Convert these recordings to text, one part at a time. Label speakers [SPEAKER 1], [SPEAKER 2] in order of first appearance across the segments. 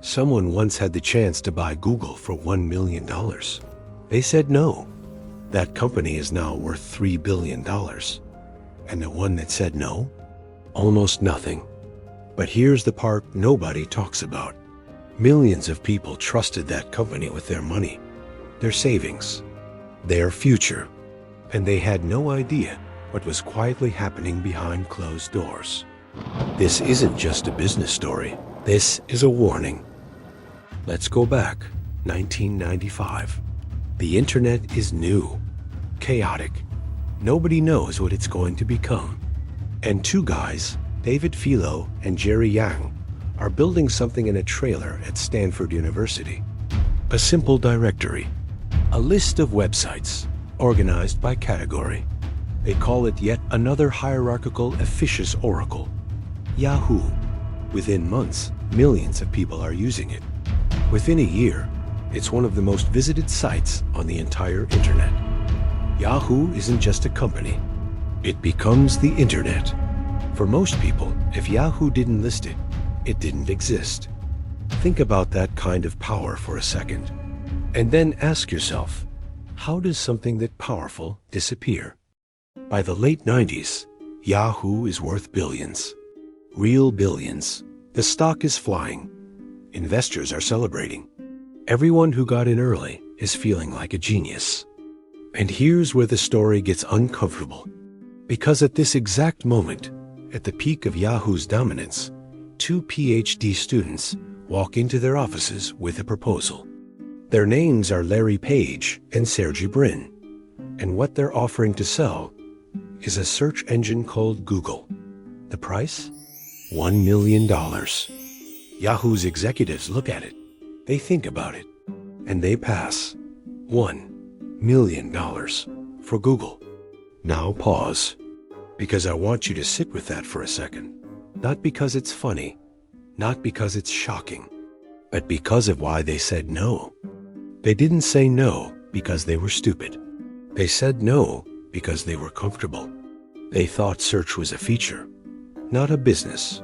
[SPEAKER 1] Someone once had the chance to buy Google for $1 million. They said no. That company is now worth $3 billion. And the one that said no? Almost nothing. But here's the part nobody talks about. Millions of people trusted that company with their money, their savings, their future, and they had no idea what was quietly happening behind closed doors. This isn't just a business story. This is a warning. Let's go back, 1995. The internet is new, chaotic. Nobody knows what it's going to become. And two guys, David Filo and Jerry Yang, are building something in a trailer at Stanford University. A simple directory, a list of websites organized by category. They call it yet another hierarchical officious oracle, Yahoo. Within months, millions of people are using it. Within a year, it's one of the most visited sites on the entire internet. Yahoo isn't just a company. It becomes the internet. For most people, if Yahoo didn't list it, it didn't exist. Think about that kind of power for a second. And then ask yourself, how does something that powerful disappear? By the late 90s, Yahoo is worth billions. Real billions. The stock is flying. Investors are celebrating. Everyone who got in early is feeling like a genius. And here's where the story gets uncomfortable. Because at this exact moment, at the peak of Yahoo's dominance, two PhD students walk into their offices with a proposal. Their names are Larry Page and Sergey Brin, and what they're offering to sell is a search engine called Google. The price? $1 million. Yahoo's executives look at it, they think about it, and they pass. $1 million for Google. Now pause, because I want you to sit with that for a second. Not because it's funny, not because it's shocking, but because of why they said no. They didn't say no because they were stupid. They said no because they were comfortable. They thought search was a feature, not a business,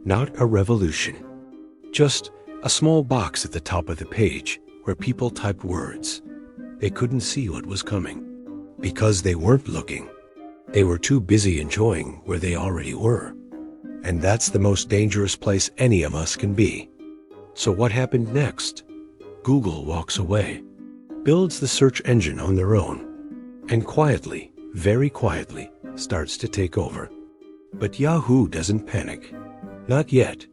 [SPEAKER 1] not a revolution. Just a small box at the top of the page where people typed words. They couldn't see what was coming because they weren't looking. They were too busy enjoying where they already were. And that's the most dangerous place any of us can be. So what happened next? Google walks away, builds the search engine on their own, and quietly, very quietly, starts to take over. But Yahoo doesn't panic. Not yet,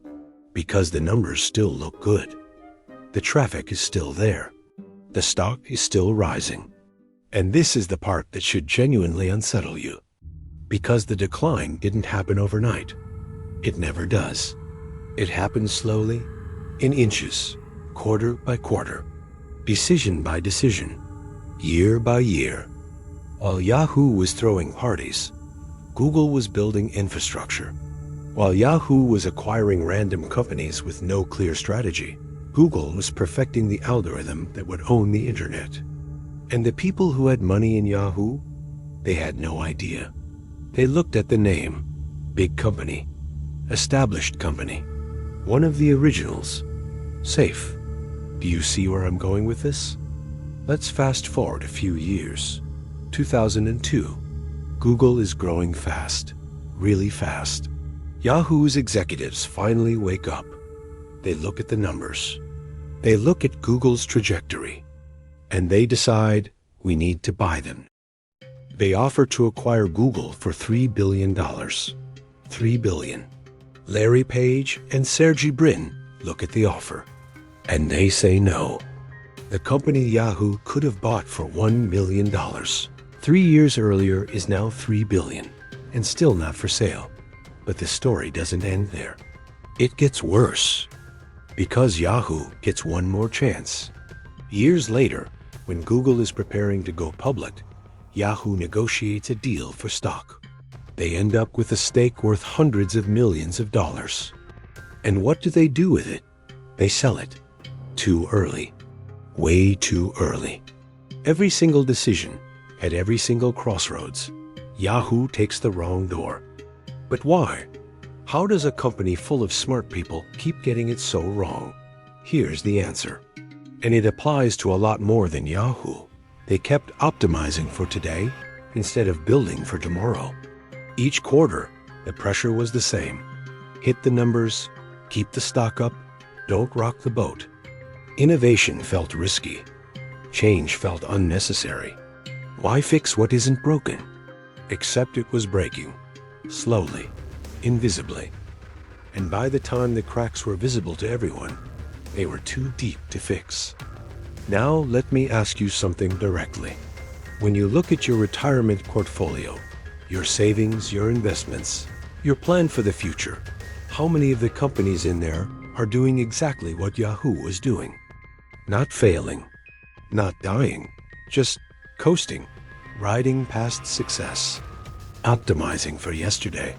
[SPEAKER 1] because the numbers still look good. The traffic is still there. The stock is still rising. And this is the part that should genuinely unsettle you. Because the decline didn't happen overnight. It never does. It happens slowly, in inches, quarter by quarter, decision by decision, year by year. While Yahoo was throwing parties, Google was building infrastructure. While Yahoo was acquiring random companies with no clear strategy, Google was perfecting the algorithm that would own the internet. And the people who had money in Yahoo, they had no idea. They looked at the name, big company, established company, one of the originals, safe. Do you see where I'm going with this? Let's fast forward a few years. 2002. Google is growing fast, really fast. Yahoo's executives finally wake up. They look at the numbers. They look at Google's trajectory. And they decide we need to buy them. They offer to acquire Google for $3 billion. $3 billion. Larry Page and Sergey Brin look at the offer. And they say no. The company Yahoo could have bought for $1 million. 3 years earlier is now $3 billion, and still not for sale. But the story doesn't end there. It gets worse. Because Yahoo gets one more chance. Years later, when Google is preparing to go public, Yahoo negotiates a deal for stock. They end up with a stake worth hundreds of millions of dollars. And what do they do with it? They sell it. Too early. Way too early. Every single decision, at every single crossroads, Yahoo takes the wrong door. But why? How does a company full of smart people keep getting it so wrong? Here's the answer. And it applies to a lot more than Yahoo. They kept optimizing for today instead of building for tomorrow. Each quarter, the pressure was the same. Hit the numbers, keep the stock up, don't rock the boat. Innovation felt risky. Change felt unnecessary. Why fix what isn't broken? Except it was breaking. Slowly, invisibly. And by the time the cracks were visible to everyone, they were too deep to fix. Now let me ask you something directly. When you look at your retirement portfolio, your savings, your investments, your plan for the future, how many of the companies in there are doing exactly what Yahoo was doing? Not failing, not dying, just coasting, riding past success, optimizing for yesterday,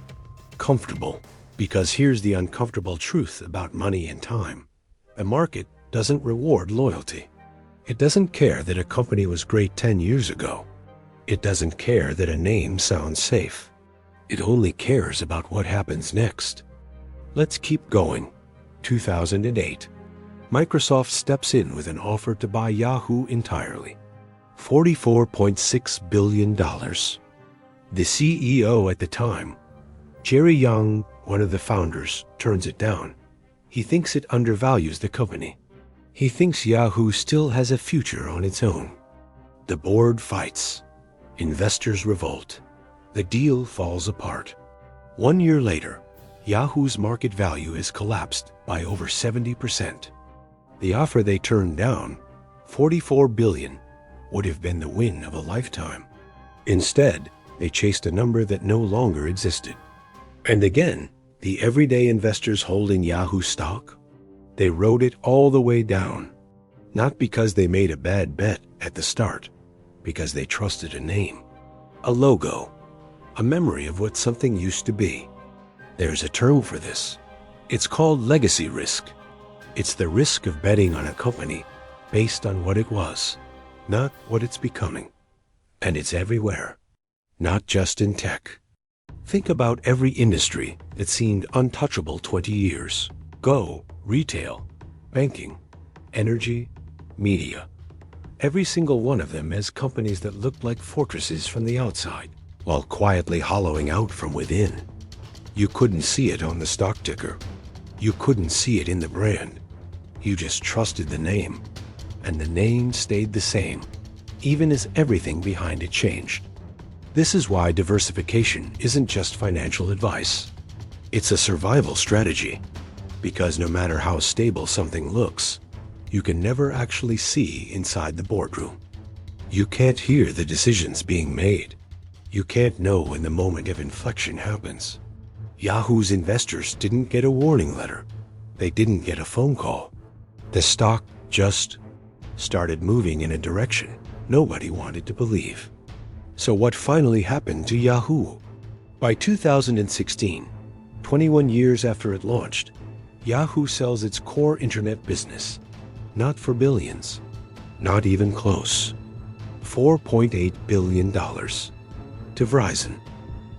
[SPEAKER 1] comfortable. Because here's the uncomfortable truth about money and time. The market doesn't reward loyalty. It doesn't care that a company was great 10 years ago. It doesn't care that a name sounds safe. It only cares about what happens next. Let's keep going. 2008. Microsoft steps in with an offer to buy Yahoo entirely. $44.6 billion. The CEO at the time, Jerry Yang, one of the founders, turns it down. He thinks it undervalues the company. He thinks Yahoo still has a future on its own. The board fights. Investors revolt. The deal falls apart. 1 year later, Yahoo's market value has collapsed by over 70%. The offer they turned down, $44 billion, would have been the win of a lifetime. Instead, they chased a number that no longer existed. And again, the everyday investors holding Yahoo stock, they rode it all the way down. Not because they made a bad bet at the start, because they trusted a name, a logo, a memory of what something used to be. There's a term for this. It's called legacy risk. It's the risk of betting on a company based on what it was, not what it's becoming. And it's everywhere, not just in tech. Think about every industry that seemed untouchable 20 years. Go, retail, banking, energy, media. Every single one of them has companies that looked like fortresses from the outside, while quietly hollowing out from within. You couldn't see it on the stock ticker. You couldn't see it in the brand. You just trusted the name, and the name stayed the same, even as everything behind it changed. This is why diversification isn't just financial advice. It's a survival strategy, because no matter how stable something looks, you can never actually see inside the boardroom. You can't hear the decisions being made. You can't know when the moment of inflection happens. Yahoo's investors didn't get a warning letter. They didn't get a phone call. The stock just started moving in a direction nobody wanted to believe. So what finally happened to Yahoo? By 2016, 21 years after it launched, Yahoo sells its core internet business, not for billions, not even close. $4.8 billion to Verizon,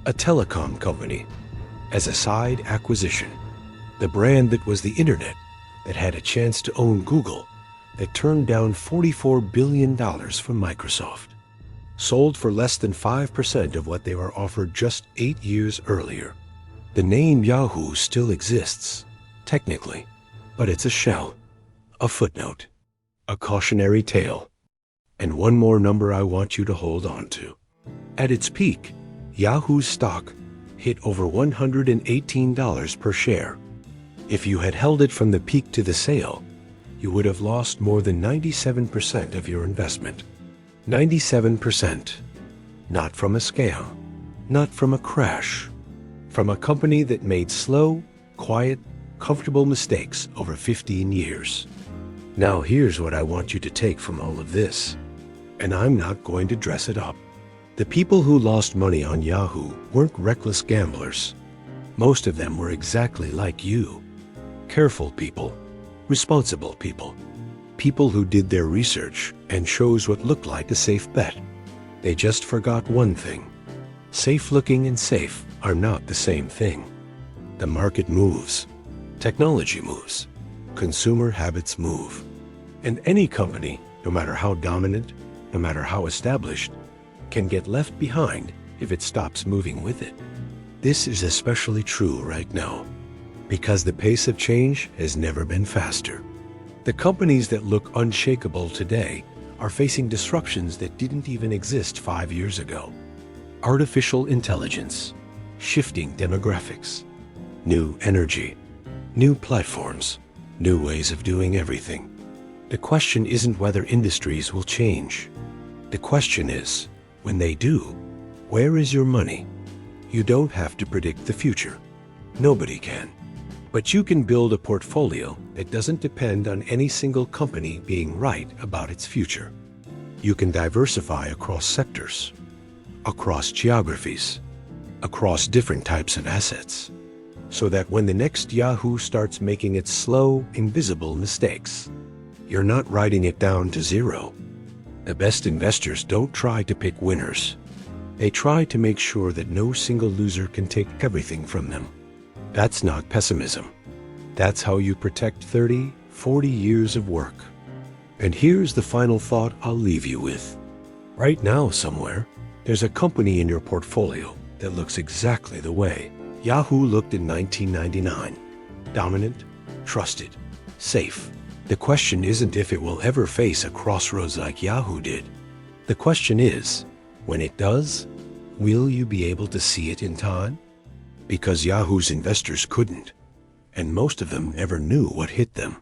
[SPEAKER 1] a telecom company, as a side acquisition. The brand that was the internet, that had a chance to own Google, that turned down $44 billion from Microsoft. Sold for less than 5% of what they were offered just 8 years earlier. The name Yahoo still exists, technically, but it's a shell, a footnote, a cautionary tale. And one more number I want you to hold on to. At its peak, Yahoo's stock hit over $118 per share. If you had held it from the peak to the sale, you would have lost more than 97% of your investment. 97%. Not from a scam, not from a crash, from a company that made slow, quiet, comfortable mistakes over 15 years. Now here's what I want you to take from all of this, and I'm not going to dress it up. The people who lost money on Yahoo weren't reckless gamblers. Most of them were exactly like you. Careful people, responsible people. People who did their research and chose what looked like a safe bet. They just forgot one thing. Safe-looking and safe are not the same thing. The market moves. Technology moves. consumer habits move. And any company, no matter how dominant, no matter how established, can get left behind if it stops moving with it. This is especially true right now, because the pace of change has never been faster. The companies that look unshakable today are facing disruptions that didn't even exist 5 years ago. Artificial intelligence, shifting demographics, new energy, new platforms, new ways of doing everything. The question isn't whether industries will change. The question is, when they do, where is your money? You don't have to predict the future. Nobody can. But you can build a portfolio that doesn't depend on any single company being right about its future. You can diversify across sectors, across geographies, across different types of assets, so that when the next Yahoo starts making its slow, invisible mistakes, you're not writing it down to zero. The best investors don't try to pick winners. They try to make sure that no single loser can take everything from them. That's not pessimism. That's how you protect 30, 40 years of work. And here's the final thought I'll leave you with. Right now, somewhere, there's a company in your portfolio that looks exactly the way Yahoo looked in 1999. Dominant, trusted, safe. The question isn't if it will ever face a crossroads like Yahoo did. The question is, when it does, will you be able to see it in time? Because Yahoo's investors couldn't, and most of them never knew what hit them.